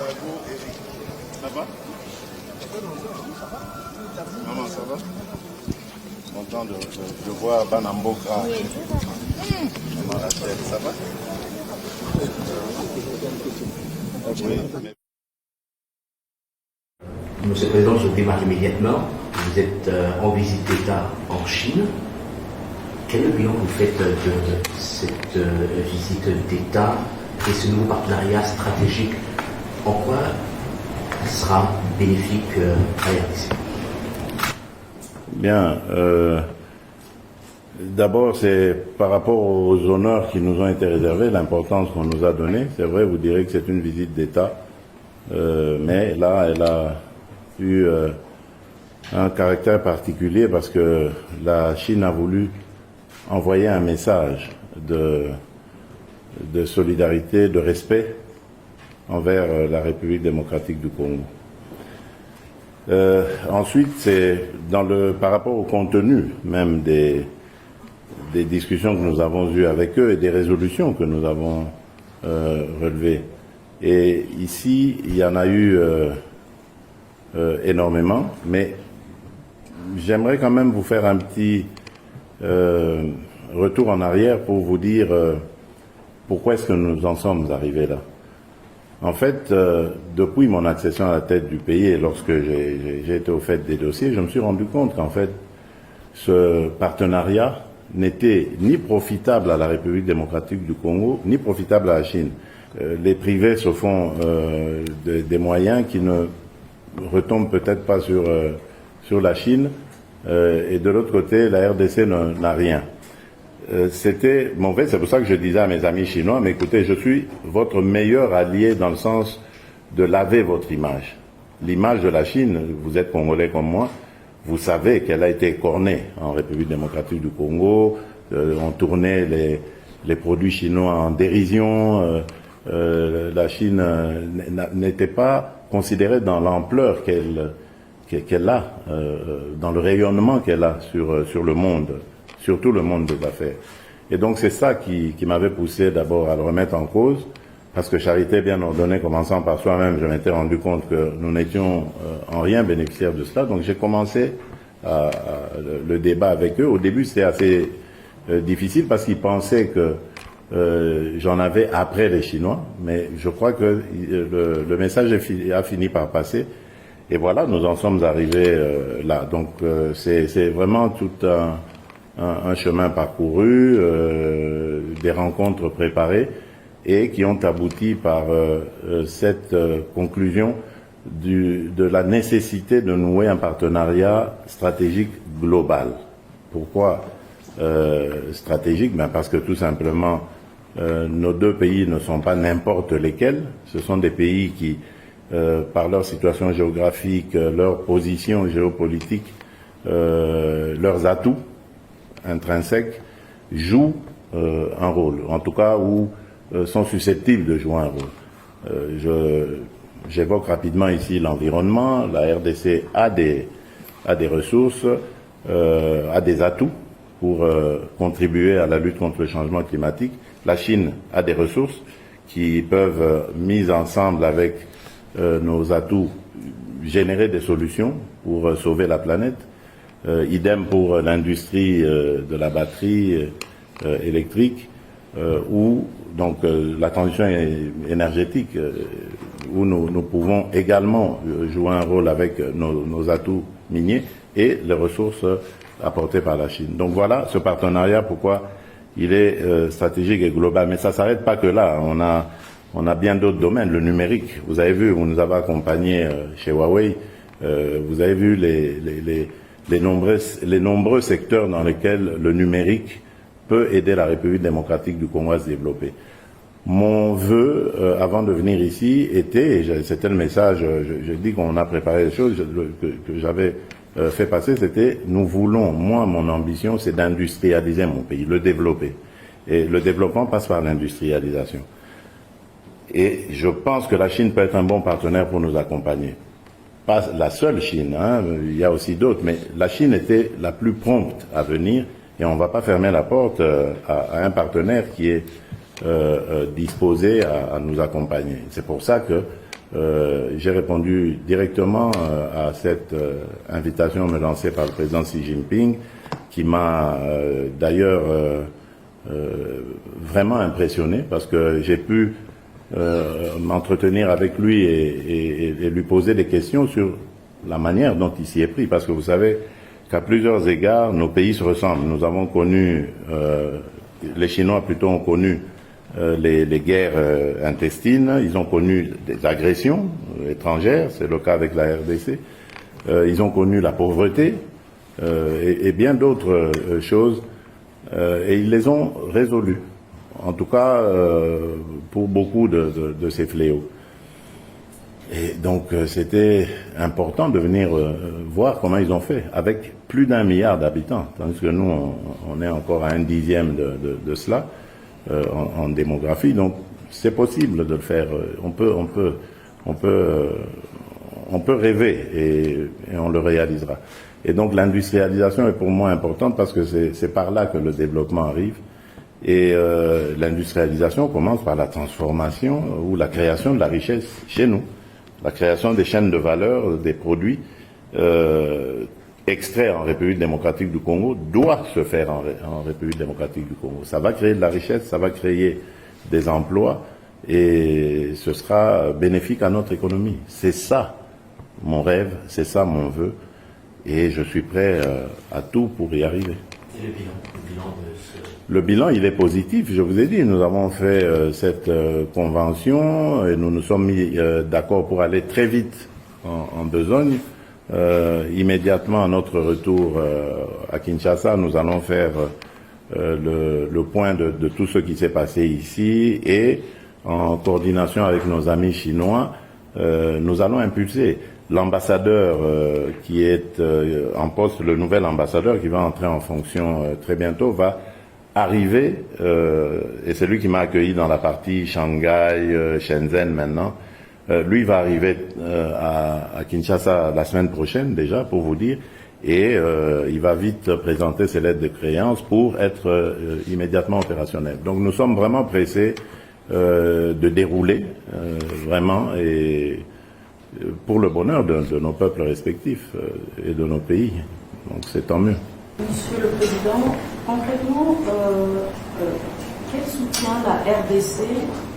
Ça va? Maman, ça va? Content de voir Banamboka. Maman Rachel, ça va? Oui. Monsieur le Président, je démarre immédiatement. Vous êtes en visite d'État en Chine. Quel est le bilan que vous faites de cette visite d'État et ce nouveau partenariat stratégique? En quoi sera bénéfique à la RDC? Bien. D'abord, c'est par rapport aux honneurs qui nous ont été réservés, l'importance qu'on nous a donnée. C'est vrai, vous direz que c'est une visite d'État, mais là, elle a eu un caractère particulier parce que la Chine a voulu envoyer un message de solidarité, de respect envers la République démocratique du Congo. Ensuite, c'est par rapport au contenu même des discussions que nous avons eues avec eux et des résolutions que nous avons relevées. Et ici, il y en a eu énormément, mais j'aimerais quand même vous faire un petit retour en arrière pour vous dire pourquoi est-ce que nous en sommes arrivés là. En fait, depuis mon accession à la tête du pays et lorsque j'ai été au fait des dossiers, je me suis rendu compte qu'en fait, ce partenariat n'était ni profitable à la République démocratique du Congo, ni profitable à la Chine. Les privés se font des moyens qui ne retombent peut-être pas sur la Chine, et de l'autre côté, la RDC n'a rien. C'était mauvais, c'est pour ça que je disais à mes amis chinois, mais écoutez, je suis votre meilleur allié dans le sens de laver votre image. L'image de la Chine, vous êtes congolais comme moi, vous savez qu'elle a été cornée en République démocratique du Congo, on tournait les produits chinois en dérision, la Chine n'était pas considérée dans l'ampleur qu'elle a, dans le rayonnement qu'elle a sur le monde, surtout le monde des affaires. Et donc c'est ça qui m'avait poussé d'abord à le remettre en cause, parce que charité bien ordonnée, commençant par soi-même, je m'étais rendu compte que nous n'étions en rien bénéficiaires de cela. Donc j'ai commencé le débat avec eux. Au début c'était assez difficile parce qu'ils pensaient que j'en avais après les Chinois, mais je crois que le message a fini par passer. Et voilà, nous en sommes arrivés là. Donc c'est vraiment tout un chemin parcouru, des rencontres préparées et qui ont abouti par cette conclusion de la nécessité de nouer un partenariat stratégique global. Pourquoi stratégique? Parce que tout simplement, nos deux pays ne sont pas n'importe lesquels. Ce sont des pays qui, par leur situation géographique, leur position géopolitique, leurs atouts intrinsèques, jouent un rôle, en tout cas, ou sont susceptibles de jouer un rôle. J'évoque rapidement ici l'environnement. La RDC a des ressources, a des atouts pour contribuer à la lutte contre le changement climatique. La Chine a des ressources qui peuvent, mises ensemble avec nos atouts, générer des solutions pour sauver la planète. Idem pour l'industrie de la batterie électrique, ou donc la transition énergétique, où nous pouvons également jouer un rôle avec nos atouts miniers et les ressources apportées par la Chine. Donc voilà ce partenariat, pourquoi il est stratégique et global. Mais ça ne s'arrête pas que là. On a bien d'autres domaines. Le numérique, vous avez vu, vous nous avez accompagnés chez Huawei, vous avez vu les nombreux secteurs dans lesquels le numérique peut aider la République démocratique du Congo à se développer. Mon vœu, avant de venir ici, était, et c'était le message, je dis qu'on a préparé les choses, que j'avais fait passer, c'était, nous voulons, moi, mon ambition, c'est d'industrialiser mon pays, le développer. Et le développement passe par l'industrialisation. Et je pense que la Chine peut être un bon partenaire pour nous accompagner. Pas la seule Chine, hein, il y a aussi d'autres, mais la Chine était la plus prompte à venir et on ne va pas fermer la porte à un partenaire qui est disposé à nous accompagner. C'est pour ça que j'ai répondu directement à cette invitation me lancée par le président Xi Jinping, qui m'a d'ailleurs vraiment impressionné, parce que j'ai pu m'entretenir avec lui et lui poser des questions sur la manière dont il s'y est pris, parce que vous savez qu'à plusieurs égards, nos pays se ressemblent. Nous avons connu, les Chinois plutôt ont connu les guerres intestines, ils ont connu des agressions étrangères, c'est le cas avec la RDC, ils ont connu la pauvreté et bien d'autres choses, et ils les ont résolues, en tout cas pour beaucoup de ces fléaux. Et donc c'était important de venir voir comment ils ont fait, avec plus d'1 milliard d'habitants, tandis que nous on est encore à 1/10 de cela en démographie. Donc c'est possible de le faire. On peut rêver et on le réalisera. Et donc l'industrialisation est pour moi importante, parce que c'est par là que le développement arrive. Et l'industrialisation commence par la transformation ou la création de la richesse chez nous. La création des chaînes de valeur, des produits extraits en République démocratique du Congo doit se faire en République démocratique du Congo. Ça va créer de la richesse, ça va créer des emplois et ce sera bénéfique à notre économie. C'est ça mon rêve, c'est ça mon vœu et je suis prêt à tout pour y arriver. Et le bilan de ce... Le bilan, il est positif, je vous ai dit. Nous avons fait cette convention et nous nous sommes mis d'accord pour aller très vite en besogne. Immédiatement à notre retour à Kinshasa, nous allons faire le point de tout ce qui s'est passé ici et en coordination avec nos amis chinois, nous allons impulser. L'ambassadeur qui est en poste, le nouvel ambassadeur qui va entrer en fonction très bientôt, va arrivé, et c'est lui qui m'a accueilli dans la partie Shanghai, Shenzhen maintenant, lui va arriver à Kinshasa la semaine prochaine déjà, pour vous dire, et il va vite présenter ses lettres de créance pour être immédiatement opérationnel. Donc nous sommes vraiment pressés de dérouler, vraiment, et pour le bonheur de nos peuples respectifs et de nos pays. Donc c'est tant mieux. Monsieur le Président, concrètement, quel soutien la RDC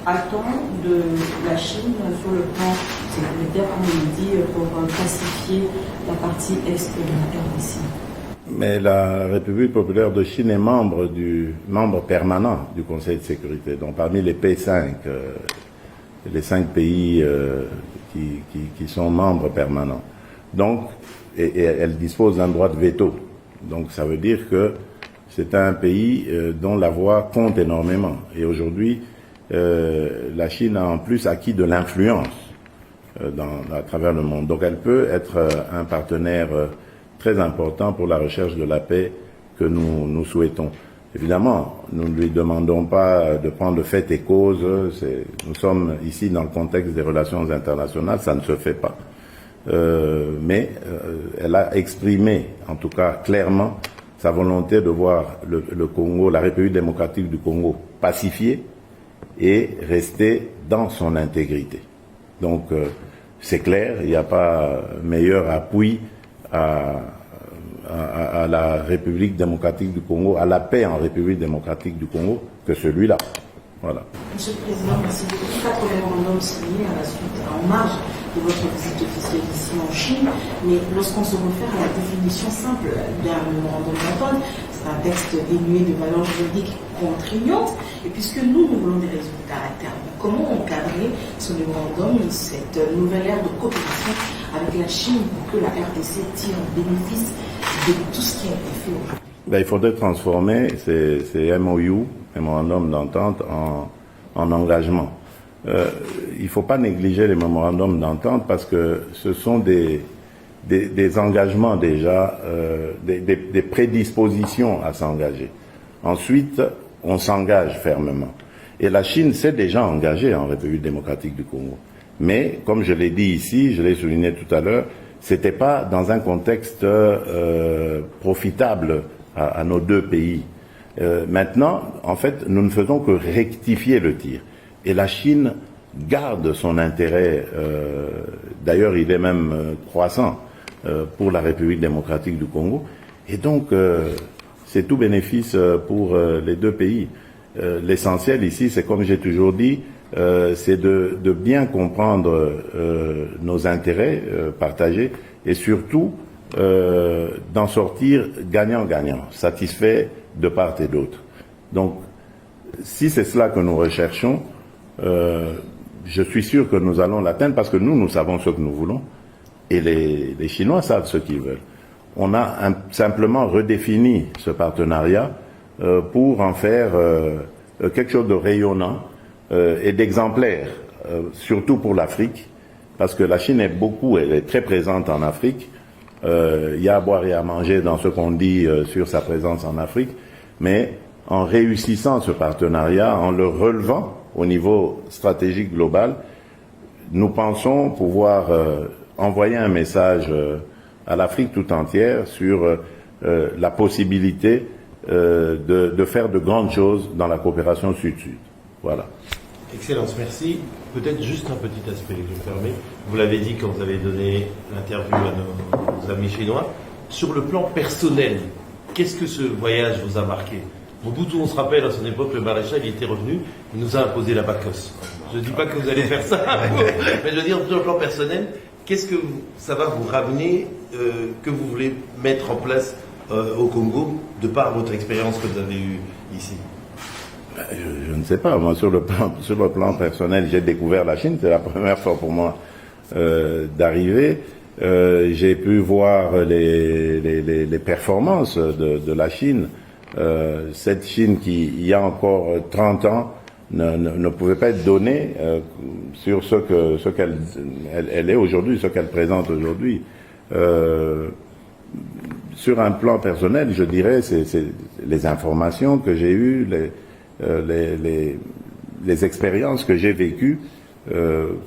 attend de la Chine sur le plan sécuritaire, comme on le dit, pour pacifier la partie est de la RDC? Mais la République populaire de Chine est membre permanent du Conseil de sécurité. Donc parmi les P5, les 5 pays qui sont membres permanents. Donc, et elle dispose d'un droit de veto. Donc ça veut dire que c'est un pays dont la voix compte énormément. Et aujourd'hui, la Chine a en plus acquis de l'influence à travers le monde. Donc elle peut être un partenaire très important pour la recherche de la paix que nous souhaitons. Évidemment, nous ne lui demandons pas de prendre fait et cause. Nous sommes ici dans le contexte des relations internationales, ça ne se fait pas. Mais elle a exprimé, en tout cas clairement, sa volonté de voir le Congo, la République démocratique du Congo, pacifiée et rester dans son intégrité. Donc c'est clair, il n'y a pas meilleur appui à la République démocratique du Congo, à la paix en République démocratique du Congo, que celui-là. Voilà. Monsieur le Président, merci beaucoup. 4 mémorandums signés à la suite, en marge de votre visite officielle ici en Chine, mais lorsqu'on se réfère à la définition simple d'un mémorandum d'entente, c'est un texte dénué de valeur juridique contraignante, et puisque nous voulons des résultats à terme, comment encadrer ce mémorandum, cette nouvelle ère de coopération avec la Chine pour que la RDC tire bénéfice de tout ce qui a été fait aujourd'hui? Il faudrait transformer ces MOU, mémorandum d'entente, en engagement. Il ne faut pas négliger les mémorandums d'entente parce que ce sont des engagements déjà, des prédispositions à s'engager. Ensuite, on s'engage fermement. Et la Chine s'est déjà engagée en République démocratique du Congo. Mais, comme je l'ai dit ici, je l'ai souligné tout à l'heure, c'était pas dans un contexte profitable à nos deux pays. Maintenant, en fait, nous ne faisons que rectifier le tir. Et la Chine garde son intérêt, d'ailleurs il est même croissant pour la République démocratique du Congo, et donc c'est tout bénéfice pour les deux pays. L'essentiel ici, c'est comme j'ai toujours dit, c'est de bien comprendre nos intérêts partagés et surtout d'en sortir gagnant-gagnant, satisfait de part et d'autre. Donc, si c'est cela que nous recherchons, je suis sûr que nous allons l'atteindre parce que nous savons ce que nous voulons et les Chinois savent ce qu'ils veulent. On a simplement redéfini ce partenariat pour en faire quelque chose de rayonnant et d'exemplaire, surtout pour l'Afrique, parce que la Chine elle est très présente en Afrique. Il y a à boire et à manger dans ce qu'on dit sur sa présence en Afrique, mais en réussissant ce partenariat, en le relevant au niveau stratégique global, nous pensons pouvoir envoyer un message à l'Afrique tout entière sur la possibilité de faire de grandes choses dans la coopération sud-sud. Voilà. Excellence, merci. Peut-être juste un petit aspect, je me permets. Vous l'avez dit quand vous avez donné l'interview à nos amis chinois. Sur le plan personnel, qu'est-ce que ce voyage vous a marqué? Mobutu, on se rappelle, à son époque, le maréchal, il était revenu, il nous a imposé la Bacchus. Je ne dis pas que vous allez faire ça, mais je veux dire, sur le plan personnel, qu'est-ce que ça va vous ramener, que vous voulez mettre en place au Congo, de par votre expérience que vous avez eue ici? Je ne sais pas. Moi, sur le plan personnel, j'ai découvert la Chine. C'est la première fois pour moi d'arriver. J'ai pu voir les performances de la Chine. Cette Chine qui, il y a encore 30 ans, ne pouvait pas être donnée sur ce qu'elle est aujourd'hui, ce qu'elle présente aujourd'hui. Sur un plan personnel, je dirais, c'est les informations que j'ai eues, les expériences que j'ai vécues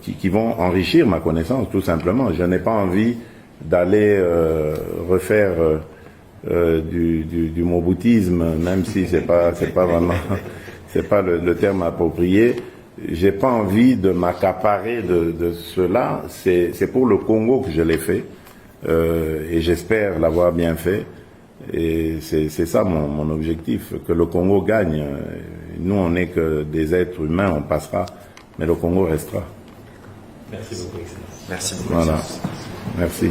qui vont enrichir ma connaissance, tout simplement. Je n'ai pas envie d'aller refaire du mobutisme, même si c'est pas vraiment, c'est pas le terme approprié. J'ai pas envie de m'accaparer de cela. C'est pour le Congo que je l'ai fait, et j'espère l'avoir bien fait. Et c'est ça mon objectif, que le Congo gagne. Nous, on n'est que des êtres humains, on passera, mais le Congo restera. Merci beaucoup, Excellence. Merci beaucoup. Voilà. Merci.